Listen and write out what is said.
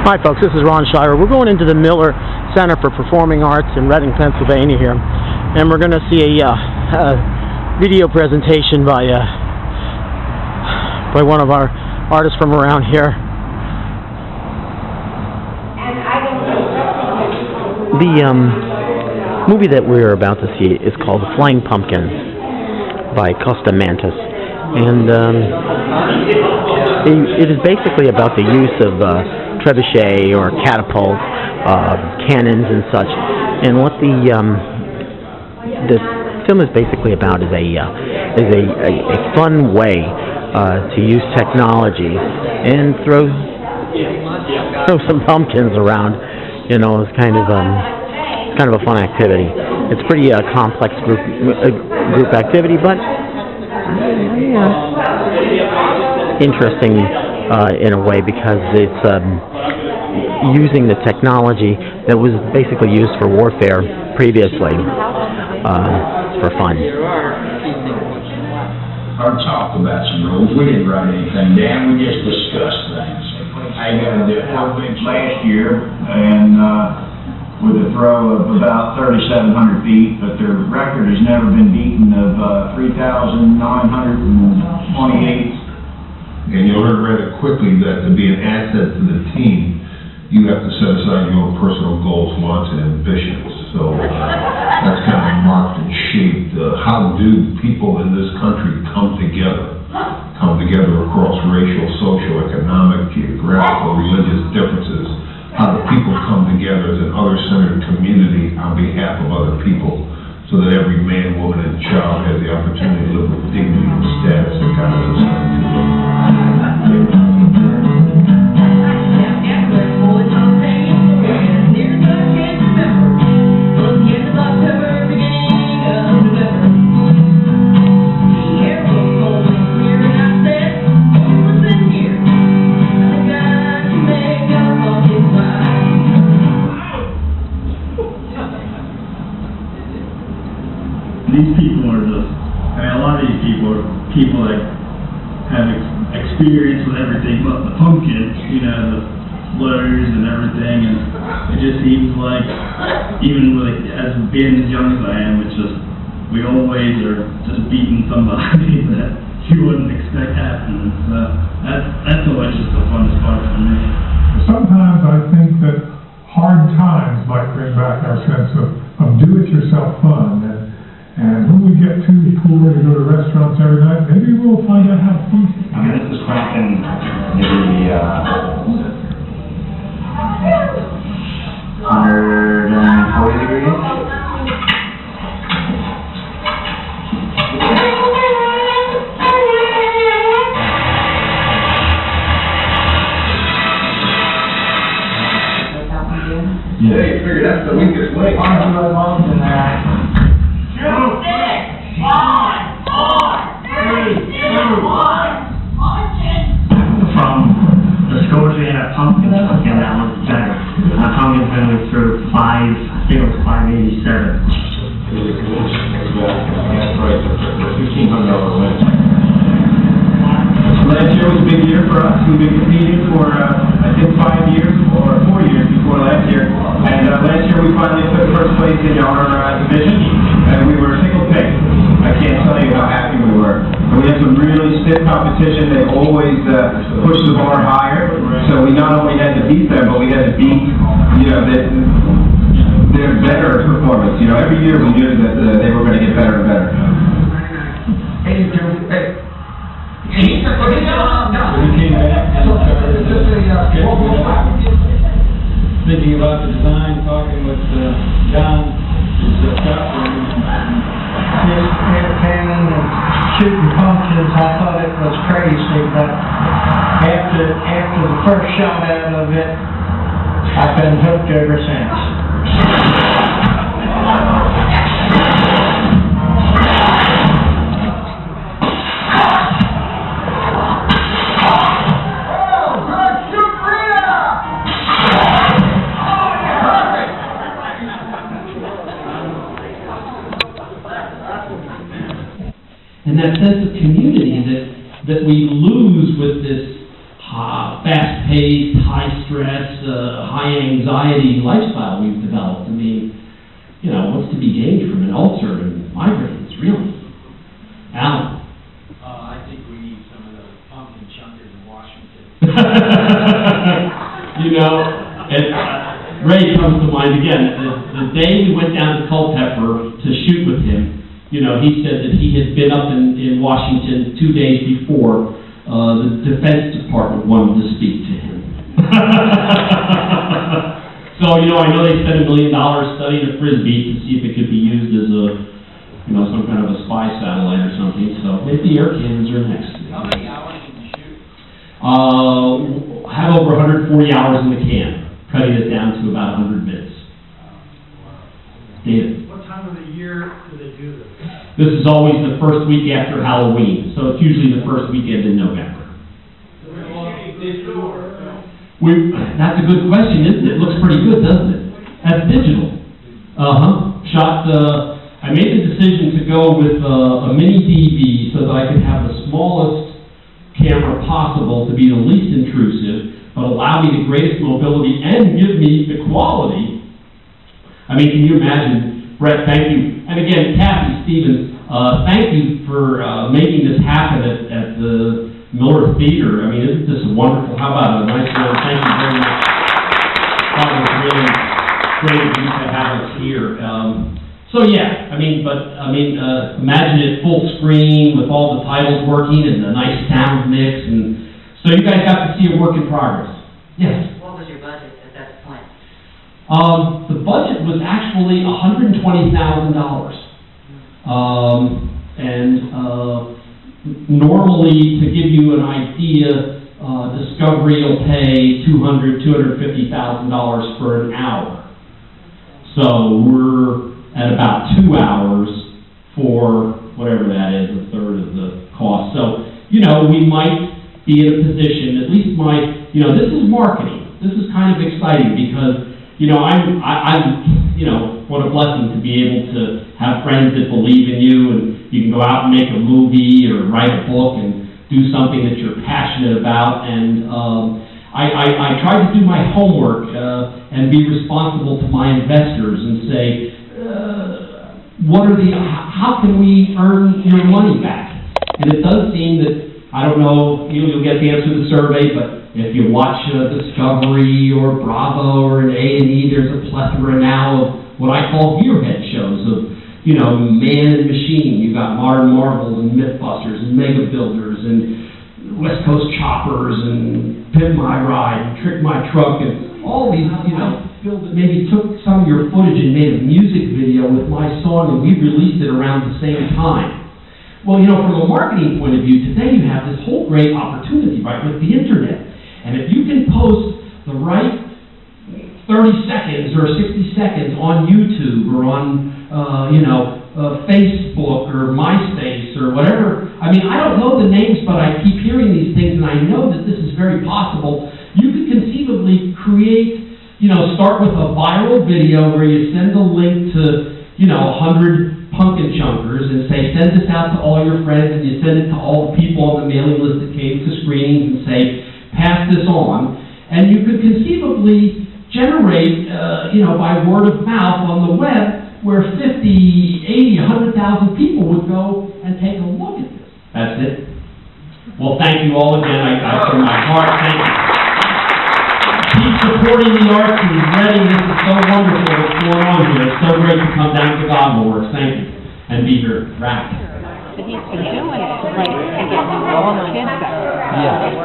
Hi folks, this is Ron Schira. We're going into the Miller Center for Performing Arts in Reading, Pennsylvania here, and we're going to see a video presentation by one of our artists from around here. The movie that we're about to see is called Flying Pumpkins by Costa Mantis, and it is basically about the use of Trebuchets or catapults, cannons and such. And what this film is basically about is a fun way to use technology and throw some pumpkins around. You know, it's kind of a fun activity. It's pretty complex group activity, but interesting in a way, because it's using the technology that was basically used for warfare previously for fun. Or talked about some rules. We didn't write anything down. We just discussed things. I got the Olympics last year, and with a throw of about 3,700 feet, but their record has never been beaten of 3,928. And you learn rather quickly that to be an asset to the team, you have to set aside your own personal goals, wants, and ambitions. So that's kind of marked and shaped. How do people in this country come together across racial, social, economic, geographical, religious differences? How do people come together as an other-centered community on behalf of other people, so that every man, woman, and child has the opportunity to live with dignity and status that God has assigned to them? These people are just, a lot of these people are people that have experience with everything but the pumpkin, you know, the slurs and everything, and it just seems like, even like, as being as young as I am, it's just, we always are just beating somebody that you wouldn't expect happening, so that's always just the funnest part for me. Sometimes I think that hard times might bring back our sense of do-it-yourself fun, and when we get too poor to go to restaurants every night, maybe we'll find out how to eat. I mean, this is cranking maybe 140 degrees. Yeah, you figure that's the weakest link. From the scores we had pumpkins, again, that one's better. My pumpkins been through 5, I think it was 587. That's right, $1,500 win. Last year was a big year for us. We've been competing for, I think, 5 years or 4 years before last year. And last year we finally took first place in our division, and we were single pick. I can't tell you how happy we were. And we had some really stiff competition. They always push the bar higher. So we not only had to beat them, but we had to beat, you know, their better performance. You know, every year we knew that they were going to get better and better. He came back and Thinking about the design, talking with John, his cannon and shooting pumpkins, I thought it was crazy, but after the first shot out of it, I've been hooked ever since. And that sense of community that we lose with this fast-paced, high-stress, high-anxiety lifestyle we've developed. I mean, you know, what's to be gained from an ulcer and migraines, really? Alan? I think we need some of those pumpkin chunkers in Washington. You know, Ray comes to mind again. The day we went down to Culpeper to shoot with him, you know, he said that he had been up in Washington 2 days before. The Defense Department wanted to speak to him. So, you know, I know they spent $1 million studying a Frisbee to see if it could be used as a, you know, some kind of a spy satellite or something. So maybe the air cannons are next. How many hours did you shoot? Have over 140 hours in the can, cutting it down to about 100 minutes. David? What time of the year do they do this? This is always the first week after Halloween, so it's usually the first weekend in November. That's a good question, isn't it? It looks pretty good, doesn't it? That's digital. Shot, I made the decision to go with a mini DV so that I could have the smallest camera possible to be the least intrusive, but allow me the greatest mobility and give me the quality. I mean, can you imagine? Brett, thank you. And again, Kathy Stevens, thank you for making this happen at the Miller Theater. I mean, isn't this wonderful? How about a nice round? Thank you very much. That was really great of you to have us here. So yeah, imagine it full screen with all the titles working and a nice sound mix, and so you guys got to see a work in progress. Yes. What was your budget at that point? The budget was actually $120,000. Normally, to give you an idea, Discovery will pay $250,000 for an hour. So we're at about 2 hours for whatever that is, a third of the cost. So, you know, we might be in a position, at least this is marketing. This is kind of exciting because, you know, what a blessing to be able to have friends that believe in you, and you can go out and make a movie or write a book and do something that you're passionate about. And I try to do my homework and be responsible to my investors and say, how can we earn your money back? And it does seem that, I don't know, you'll get the answer to the survey, but if you watch Discovery or Bravo or an A&E, there's a plethora now of what I call gearhead shows of, you know, man and machine. You've got Modern Marvels and Mythbusters and Mega Builders and West Coast Choppers and Pimp My Ride and Trick My Truck and all these, you know, maybe took some of your footage and made a music video with my song and we released it around the same time. Well, you know, from a marketing point of view, today you have this whole great opportunity, right, with the internet. And if you can post the right 30 seconds or 60 seconds on YouTube or on, Facebook or MySpace or whatever. I mean, I don't know the names, but I keep hearing these things, and I know that this is very possible. You could conceivably create, start with a viral video where you send a link to, 100 pumpkin chunkers and say, send this out to all your friends, and you send it to all the people on the mailing list that came to screenings and say, pass this on. And you could conceivably generate, by word of mouth on the web, where 50, 80, 100,000 people would go and take a look at this. That's it. Well, thank you all again. From my heart, thank you. Keep supporting the arts and spreading. This is so wonderful what's going on here. It's so great to come down to Godworks. Thank you. And be here. Wrapped. But he's been doing it, like, to get all the kids back. Yeah.